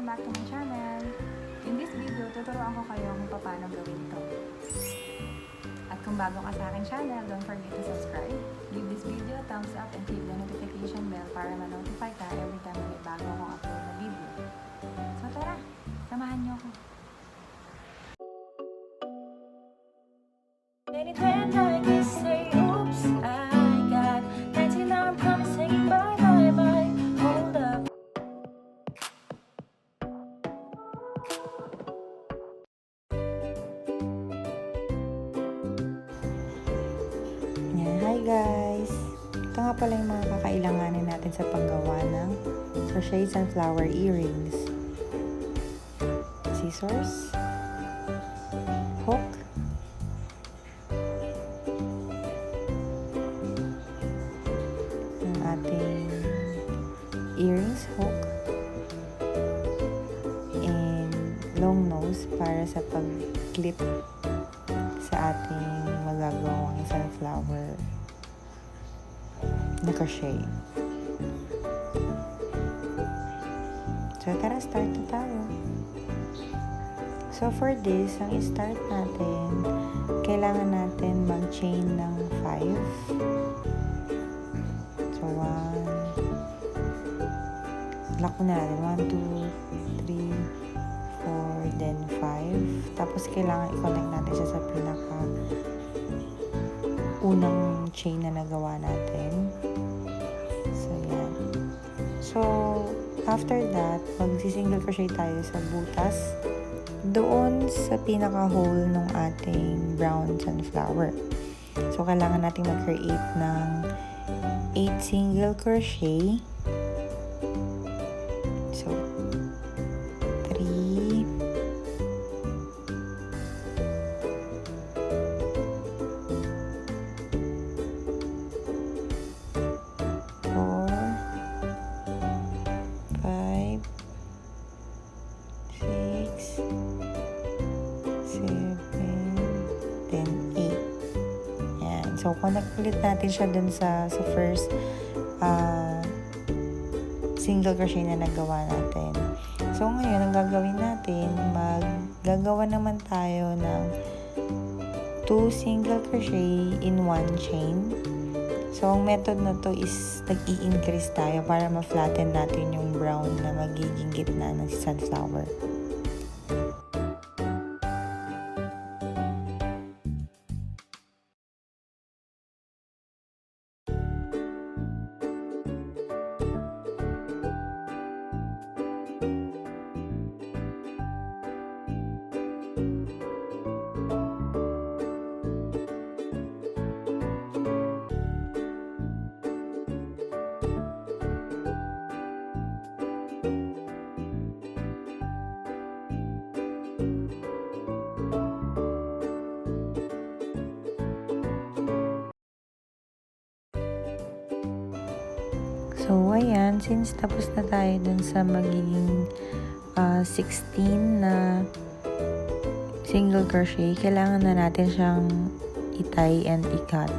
welcome back to my channel. In this video, tuturuan ko kayo kung paano gawin ito. At kung bago ka sa aking channel, don't forget to subscribe. Give this video a thumbs up and click the notification bell para ma-notify ka every time may bago akong upload na video. So tara, samahan niyo ako. Anytime like you say, oops, I got 19 now I'm promising bye, bye, bye. Hold up. Yan, hi guys! Ito nga pala yung mga kakailanganin natin sa paggawa ng crochet sunflower earrings. Scissors, hook, ang ating earrings hook, and long nose para sa pag-clip sa ating magagawang sunflower na crochet. So, tara, start na tayo. So, for this, ang start natin, kailangan natin mag-chain ng 5. So, 1, lock na natin, 1, 2, 3, 4, then 5. Tapos, kailangan i-connect natin siya sa pinaka unang chain na nagawa natin. So, yan. So, after that, mag-single crochet tayo sa butas doon sa pinaka-hole ng ating brown sunflower. So, kailangan natin mag-create ng 8 single crochet. So, 3, 4, 5, 6, 7, then 8. Yan. So, connect ulit natin siya dun sa first single crochet na nagawa natin. So, ngayon, ang gagawin natin, maggagawa naman tayo ng 2 single crochet in 1 chain. So, ang method na to is nag-i-increase tayo para ma-flatten natin yung brown na magiging gitna ng sunflower. So, ayan, since tapos na tayo dun sa magiging 16 na single crochet, kailangan na natin siyang i-tie and i-cut.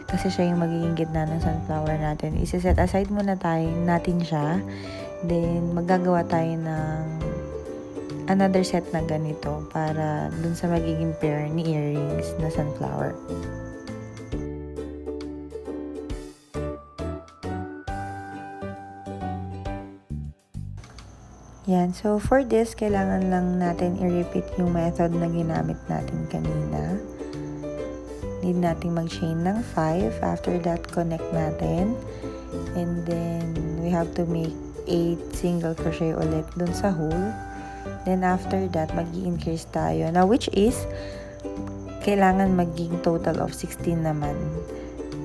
Kasi siya yung magiging gitna ng sunflower natin. Isa-set aside muna natin siya. Then, magagawa tayo ng another set na ganito para dun sa magiging pair ni earrings na sunflower. Yan. So, for this, kailangan lang natin i-repeat yung method na ginamit natin kanina. Need natin mag-chain ng 5. After that, connect natin. And then, we have to make 8 single crochet ulit dun sa hole. Then, after that, mag-i-increase tayo. Now, which is, kailangan maging total of 16 naman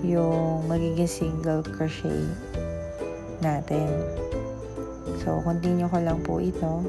yung magiging single crochet natin. So, continue ko lang po ito.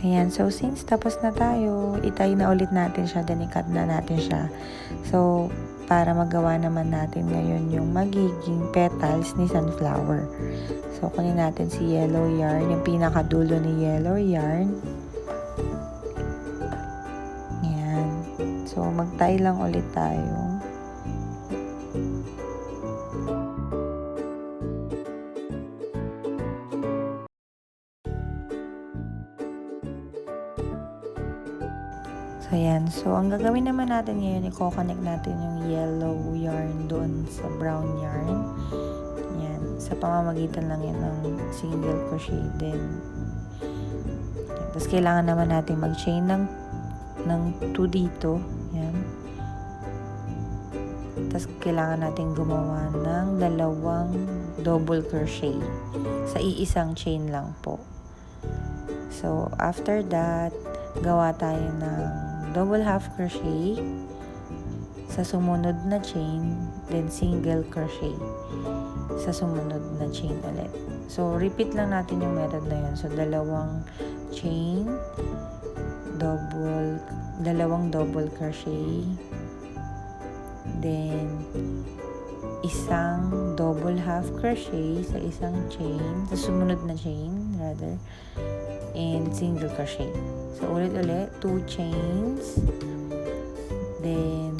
Ayan, so since tapos na tayo, itay na ulit natin siya, then i-cut na natin siya. So, para magawa naman natin ngayon yung magiging petals ni sunflower. So, kunin natin si yellow yarn, yung pinakadulo ni yellow yarn. Ayan. So, mag-tie lang ulit tayo. So, ayan. So, ang gagawin naman natin ngayon, i-connect natin yung yellow yarn doon sa brown yarn. Ayan. Sa pamamagitan lang yan ng single crochet din. Ayan. Tapos, kailangan naman natin mag-chain ng 2 dito. Ayan. Tapos, kailangan natin gumawa ng 2 double crochet sa iisang chain lang po. So, after that, gawa tayo ng double half crochet sa sumunod na chain, then single crochet sa sumunod na chain ulit. So, repeat lang natin yung method na yun. So, 2 chain, 2 double crochet, then isang double half crochet sa isang chain, sa sumunod na chain, rather, and single crochet. So, ulit-ulit, 2 chains, then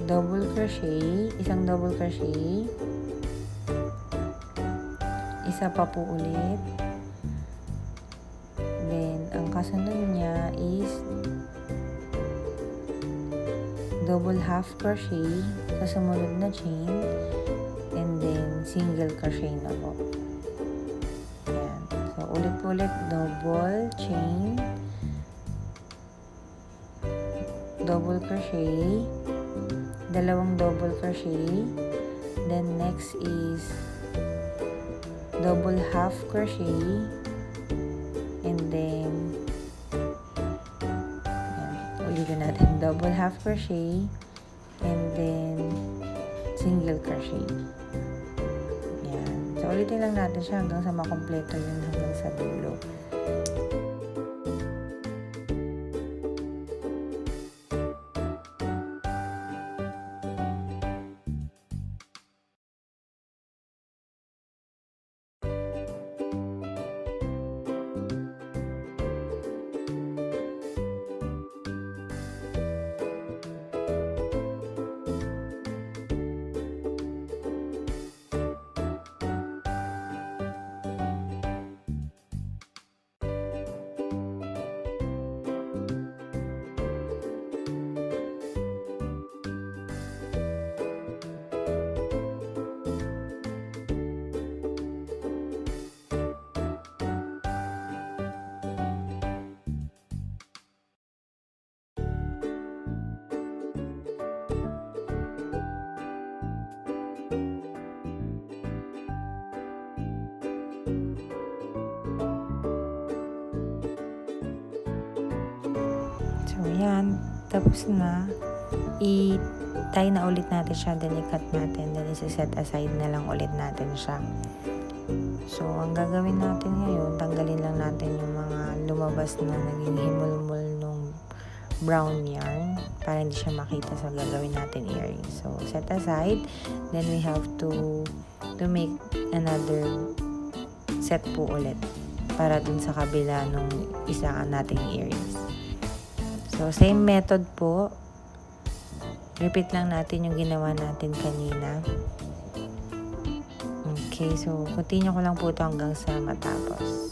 double crochet, isang double crochet, isa pa po ulit, then ang kasunod niya is double half crochet sa sumunod na chain, and then single crochet na po. Ayan. So, ulit-ulit, double chain, double crochet, 2 double crochet, then next is double half crochet, and then ulitin natin, double half crochet, and then single crochet. Yan. So, ulitin lang natin siya hanggang sa makompleto yun hanggang sa dulo. So, yan. Tapos na. I-tie na ulit natin siya. Then, i-cut natin. Then, i-set aside na lang ulit natin siya. So, ang gagawin natin ngayon, tanggalin lang natin yung mga lumabas na naging himulmul nung brown yarn para hindi siya makita sa gagawin natin earrings. So, set aside. Then, we have to make another set po ulit para dun sa kabila nung isa nating earrings. So, same method po. Repeat lang natin yung ginawa natin kanina. Okay, so continue ko lang po ito hanggang sa matapos.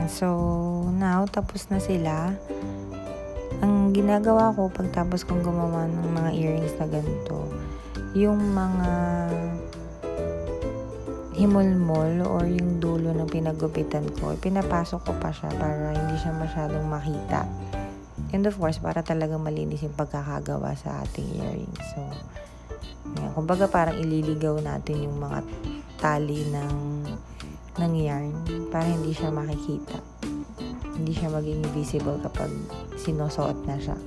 Yan, so now tapos na sila. Ang ginagawa ko pagtapos kong gumawa ng mga earrings na ganito, yung mga himulmol or yung dulo ng pinagupitan ko, pinapasok ko pa siya para hindi siya masyadong makita. And of course, para talagang malinis yung pagkakagawa sa ating earrings. So, yan. Kumbaga parang ililigaw natin yung mga tali ng yarn para hindi siya makikita. Hindi siya maging visible kapag sinusuot na siya.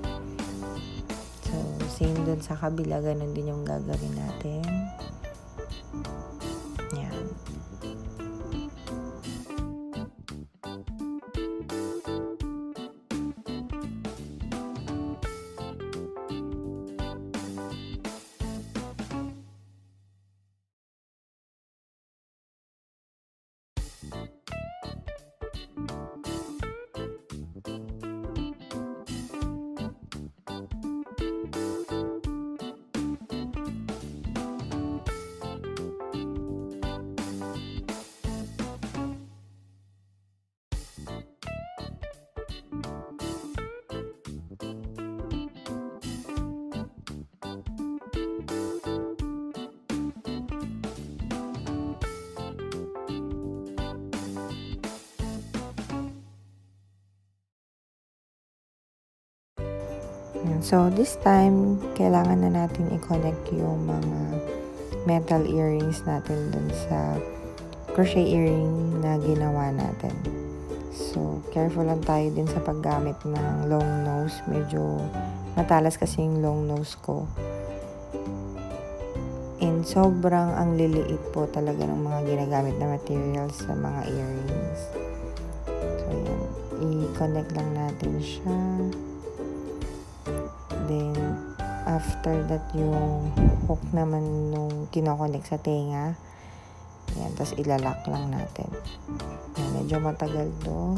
So, same dun sa kabila, ganun din yung gagawin natin. Yan. So, this time, kailangan na natin i-connect yung mga metal earrings natin dun sa crochet earring na ginawa natin. So, careful lang tayo din sa paggamit ng long nose. Medyo matalas kasi yung long nose ko. And sobrang ang liliit po talaga ng mga ginagamit na materials sa mga earrings. So, yan. I-connect lang natin siya. Then, after that, yung hook naman nung kinoconnect sa tenga. Yan, tapos ilalak lang natin. Yan, medyo matagal to.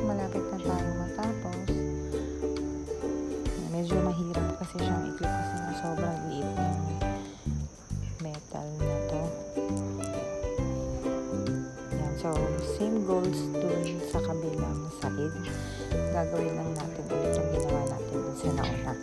Malapit na tayo matapos. Medyo mahirap kasi siyang i-clip kasi na sobrang liit ng metal na to. Yan. So, same goals dun sa kabilang side. Gagawin lang natin ulit yung ginawa natin dun sa nauna.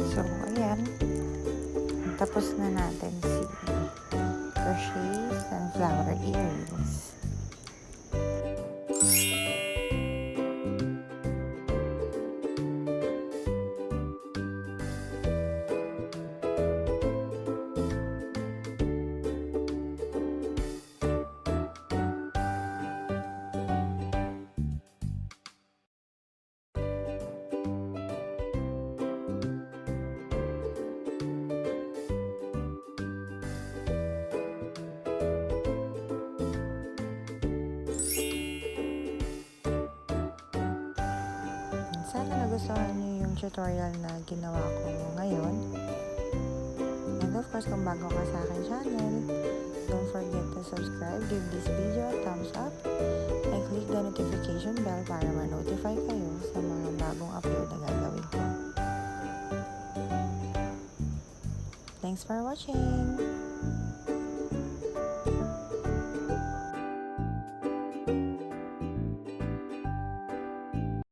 So, ayan. Tapos na natin si crochet sunflower earrings. Sana nagustuhan niyo yung tutorial na ginawa ko ngayon. And of course, kung bago ka sa akin channel, don't forget to subscribe, give this video a thumbs up, and click the notification bell para ma-notify kayo sa mga bagong upload na gagawin ko. Thanks for watching!